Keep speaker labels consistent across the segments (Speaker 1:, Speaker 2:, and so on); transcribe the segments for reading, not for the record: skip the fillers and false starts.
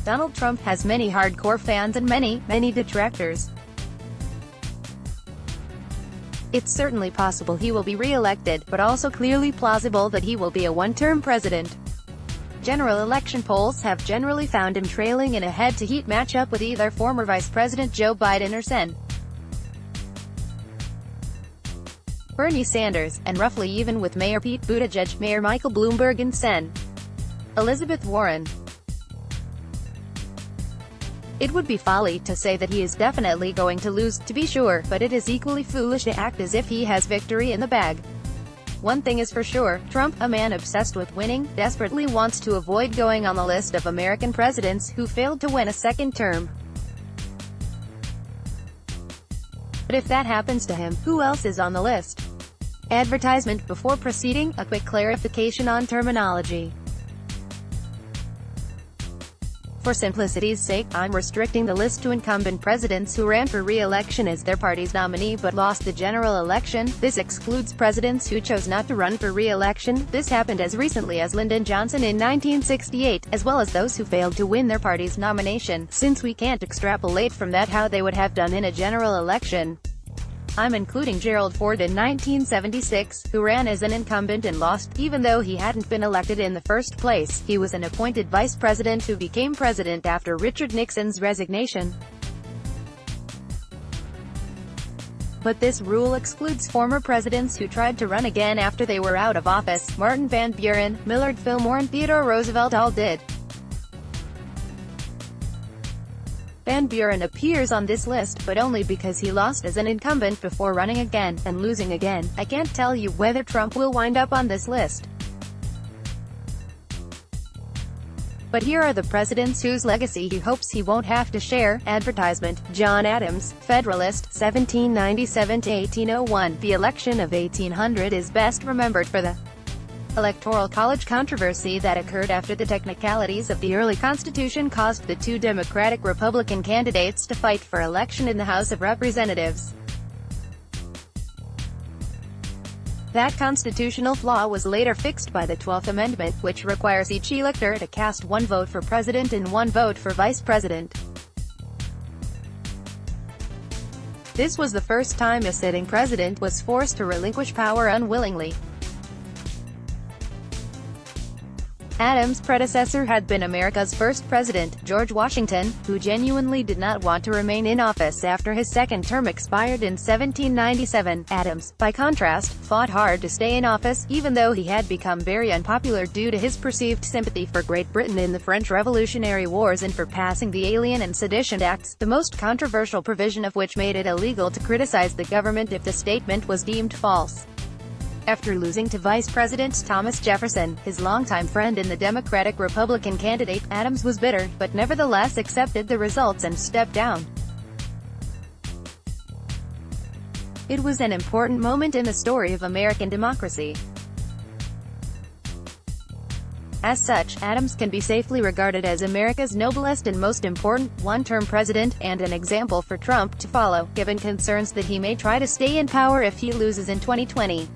Speaker 1: Donald Trump has many hardcore fans and many detractors. It's certainly possible he will be re-elected, but also clearly plausible that he will be a one-term president. General election polls have generally found him trailing in a head-to-head matchup with either former Vice President Joe Biden or Sen. Bernie Sanders, and roughly even with Mayor Pete Buttigieg, Mayor Michael Bloomberg and Sen. Elizabeth Warren. It would be folly to say that he is definitely going to lose, to be sure, but it is equally foolish to act as if he has victory in the bag. One thing is for sure, Trump, a man obsessed with winning, desperately wants to avoid going on the list of American presidents who failed to win a second term. But if that happens to him, who else is on the list? Advertisement. Before proceeding, a quick clarification on terminology. For simplicity's sake, I'm restricting the list to incumbent presidents who ran for re-election as their party's nominee but lost the general election. This excludes presidents who chose not to run for re-election. This happened as recently as Lyndon Johnson in 1968, as well as those who failed to win their party's nomination, since we can't extrapolate from that how they would have done in a general election. I'm including Gerald Ford in 1976, who ran as an incumbent and lost, even though he hadn't been elected in the first place. He was an appointed vice president who became president after Richard Nixon's resignation. But this rule excludes former presidents who tried to run again after they were out of office. Martin Van Buren, Millard Fillmore and Theodore Roosevelt all did. Van Buren appears on this list, but only because he lost as an incumbent before running again, and losing again. I can't tell you whether Trump will wind up on this list. But here are the presidents whose legacy he hopes he won't have to share. Advertisement. John Adams, Federalist, 1797 to 1801. The election of 1800 is best remembered for the Electoral College controversy that occurred after the technicalities of the early Constitution caused the two Democratic-Republican candidates to fight for election in the House of Representatives. That constitutional flaw was later fixed by the 12th Amendment, which requires each elector to cast one vote for president and one vote for vice president. This was the first time a sitting president was forced to relinquish power unwillingly. Adams' predecessor had been America's first president, George Washington, who genuinely did not want to remain in office after his second term expired in 1797. Adams, by contrast, fought hard to stay in office, even though he had become very unpopular due to his perceived sympathy for Great Britain in the French Revolutionary Wars and for passing the Alien and Sedition Acts, the most controversial provision of which made it illegal to criticize the government if the statement was deemed false. After losing to Vice President Thomas Jefferson, his longtime friend and the Democratic-Republican candidate, Adams was bitter, but nevertheless accepted the results and stepped down. It was an important moment in the story of American democracy. As such, Adams can be safely regarded as America's noblest and most important one-term president, and an example for Trump to follow, given concerns that he may try to stay in power if he loses in 2020.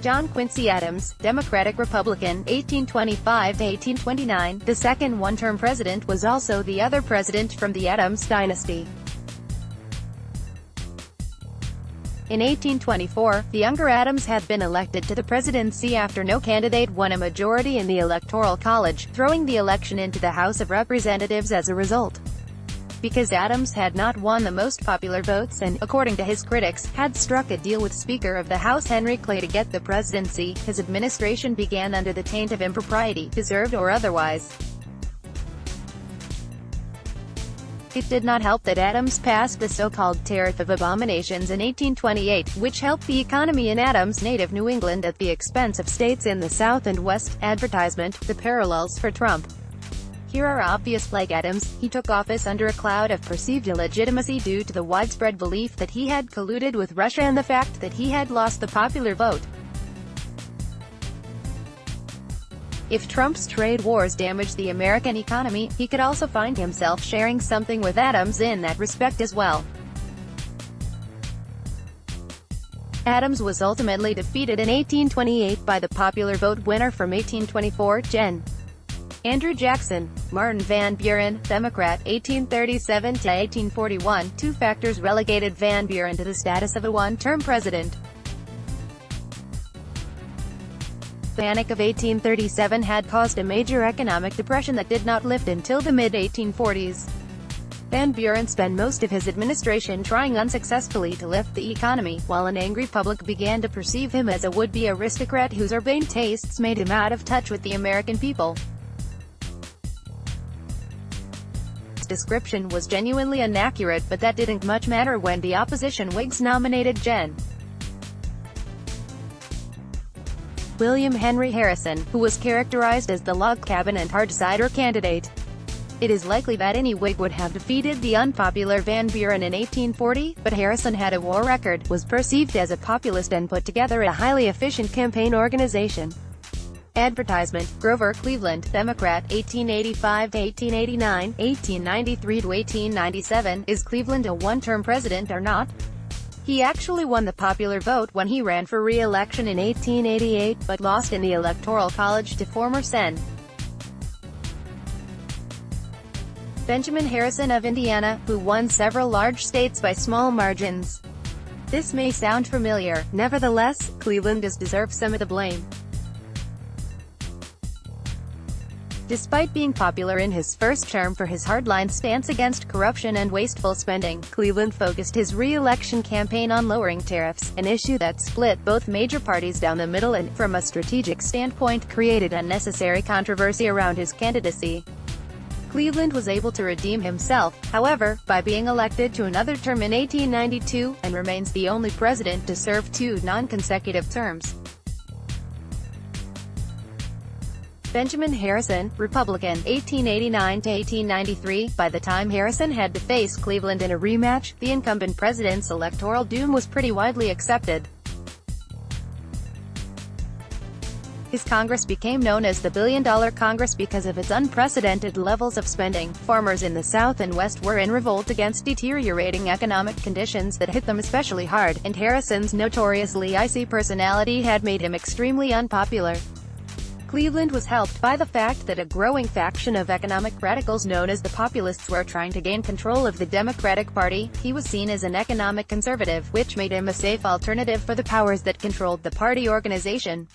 Speaker 1: John Quincy Adams, Democratic-Republican, 1825 to 1829, the second one-term president, was also the other president from the Adams dynasty. In 1824, the younger Adams had been elected to the presidency after no candidate won a majority in the Electoral College, throwing the election into the House of Representatives as a result. Because Adams had not won the most popular votes and, according to his critics, had struck a deal with Speaker of the House Henry Clay to get the presidency, his administration began under the taint of impropriety, deserved or otherwise. It did not help that Adams passed the so-called Tariff of Abominations in 1828, which helped the economy in Adams' native New England at the expense of states in the South and West. Advertisement. The parallels for Trump. Here are obvious. Like Adams, he took office under a cloud of perceived illegitimacy due to the widespread belief that he had colluded with Russia and the fact that he had lost the popular vote. If Trump's trade wars damaged the American economy, he could also find himself sharing something with Adams in that respect as well. Adams was ultimately defeated in 1828 by the popular vote winner from 1824, Gen. Andrew Jackson, Martin Van Buren, Democrat, 1837 to 1841. Two factors relegated Van Buren to the status of a one-term president. The Panic of 1837 had caused a major economic depression that did not lift until the mid-1840s. Van Buren spent most of his administration trying unsuccessfully to lift the economy, while an angry public began to perceive him as a would-be aristocrat whose urbane tastes made him out of touch with the American people. His description was genuinely inaccurate, but that didn't much matter when the opposition Whigs nominated Gen. William Henry Harrison, who was characterized as the log cabin and hard cider candidate. It is likely that any Whig would have defeated the unpopular Van Buren in 1840, but Harrison had a war record, was perceived as a populist and put together a highly efficient campaign organization. Advertisement: Grover Cleveland, Democrat, 1885 to 1889, 1893 to 1897. Is Cleveland a one-term president or not? He actually won the popular vote when he ran for re-election in 1888, but lost in the Electoral College to former Sen. Benjamin Harrison of Indiana, who won several large states by small margins. This may sound familiar, nevertheless, Cleveland deserves some of the blame. Despite being popular in his first term for his hardline stance against corruption and wasteful spending, Cleveland focused his re-election campaign on lowering tariffs, an issue that split both major parties down the middle and, from a strategic standpoint, created unnecessary controversy around his candidacy. Cleveland was able to redeem himself, however, by being elected to another term in 1892, and remains the only president to serve two non-consecutive terms. Benjamin Harrison, Republican, 1889 to 1893. By the time Harrison had to face Cleveland in a rematch, the incumbent president's electoral doom was pretty widely accepted. His Congress became known as the Billion-Dollar Congress because of its unprecedented levels of spending. Farmers in the South and West were in revolt against deteriorating economic conditions that hit them especially hard, and Harrison's notoriously icy personality had made him extremely unpopular. Cleveland was helped by the fact that a growing faction of economic radicals known as the populists were trying to gain control of the Democratic Party. He was seen as an economic conservative, which made him a safe alternative for the powers that controlled the party organization.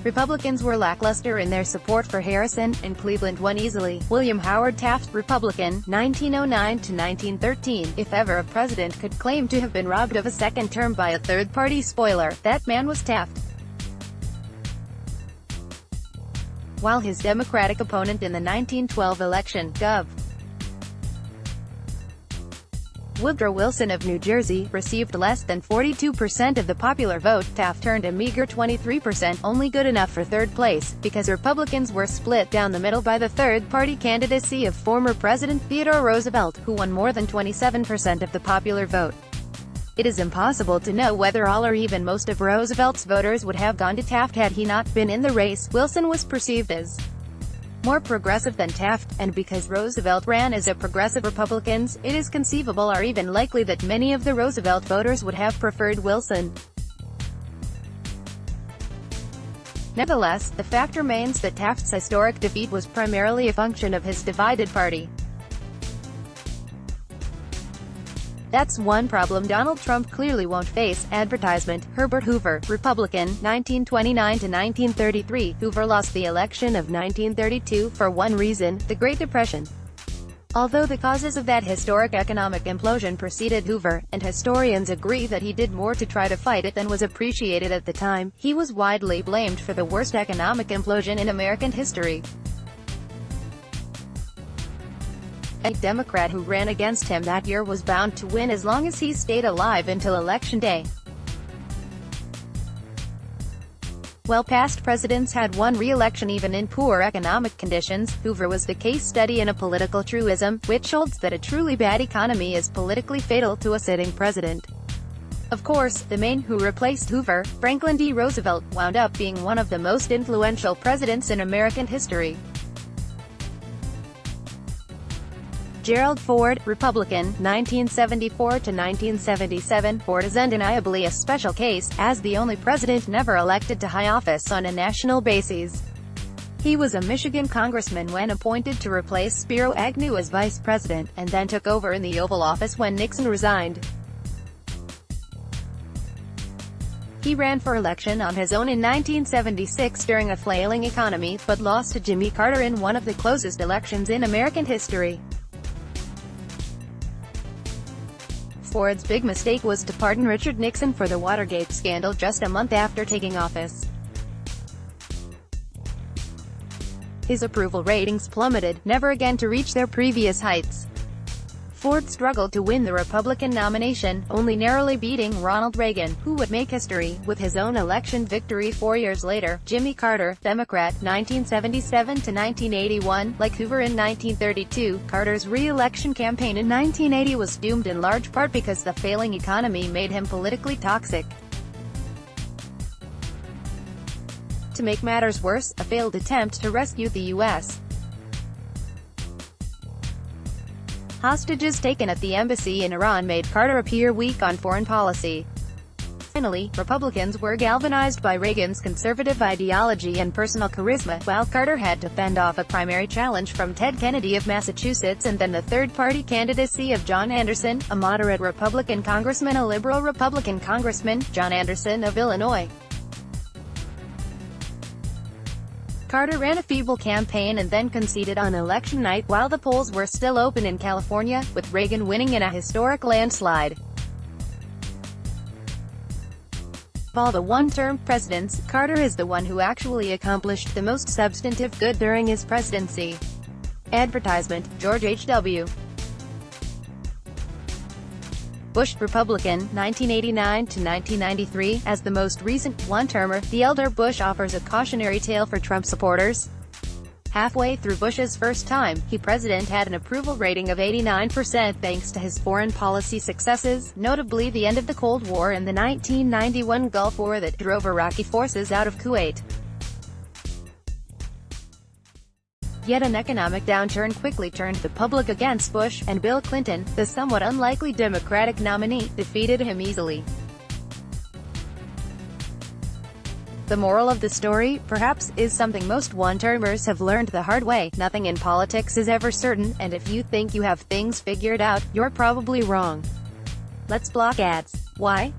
Speaker 1: Republicans were lackluster in their support for Harrison, and Cleveland won easily. William Howard Taft, Republican, 1909 to 1913. If ever a president could claim to have been robbed of a second term by a third-party spoiler, that man was Taft. While his Democratic opponent in the 1912 election, Gov. Woodrow Wilson of New Jersey, received less than 42% of the popular vote, Taft earned a meager 23%, only good enough for third place, because Republicans were split down the middle by the third-party candidacy of former President Theodore Roosevelt, who won more than 27% of the popular vote. It is impossible to know whether all or even most of Roosevelt's voters would have gone to Taft had he not been in the race. Wilson was perceived as more progressive than Taft, and because Roosevelt ran as a progressive Republican, it is conceivable or even likely that many of the Roosevelt voters would have preferred Wilson. Nevertheless, the fact remains that Taft's historic defeat was primarily a function of his divided party. That's one problem Donald Trump clearly won't face. Advertisement: Herbert Hoover, Republican, 1929 to 1933. Hoover lost the election of 1932 for one reason: the Great Depression. Although the causes of that historic economic implosion preceded Hoover, and historians agree that he did more to try to fight it than was appreciated at the time, he was widely blamed for the worst economic implosion in American history. A Democrat who ran against him that year was bound to win as long as he stayed alive until Election Day. While past presidents had won re-election even in poor economic conditions, Hoover was the case study in a political truism, which holds that a truly bad economy is politically fatal to a sitting president. Of course, the man who replaced Hoover, Franklin D. Roosevelt, wound up being one of the most influential presidents in American history. Gerald Ford, Republican, 1974 to 1977. Ford is undeniably a special case, as the only president never elected to high office on a national basis. He was a Michigan congressman when appointed to replace Spiro Agnew as vice president, and then took over in the Oval Office when Nixon resigned. He ran for election on his own in 1976 during a flailing economy, but lost to Jimmy Carter in one of the closest elections in American history. Ford's big mistake was to pardon Richard Nixon for the Watergate scandal just a month after taking office. His approval ratings plummeted, never again to reach their previous heights. Ford struggled to win the Republican nomination, only narrowly beating Ronald Reagan, who would make history with his own election victory 4 years later. Jimmy Carter, Democrat, 1977 to 1981. Like Hoover in 1932, Carter's re-election campaign in 1980 was doomed in large part because the failing economy made him politically toxic. To make matters worse, a failed attempt to rescue the U.S. hostages taken at the embassy in Iran made Carter appear weak on foreign policy. Finally, Republicans were galvanized by Reagan's conservative ideology and personal charisma, while Carter had to fend off a primary challenge from Ted Kennedy of Massachusetts and then the third-party candidacy of John Anderson, a moderate Republican congressman, a liberal Republican congressman, John Anderson of Illinois. Carter ran a feeble campaign and then conceded on election night while the polls were still open in California, with Reagan winning in a historic landslide. Of all the one-term presidents, Carter is the one who actually accomplished the most substantive good during his presidency. Advertisement, George H.W. Bush, Republican, 1989 to 1993. As the most recent one-termer, the elder Bush offers a cautionary tale for Trump supporters. Halfway through Bush's first time, he president had an approval rating of 89% thanks to his foreign policy successes, notably the end of the Cold War and the 1991 Gulf War that drove Iraqi forces out of Kuwait. Yet an economic downturn quickly turned the public against Bush, and Bill Clinton, the somewhat unlikely Democratic nominee, defeated him easily. The moral of the story, perhaps, is something most one-termers have learned the hard way: nothing in politics is ever certain, and if you think you have things figured out, you're probably wrong. Let's block ads. Why?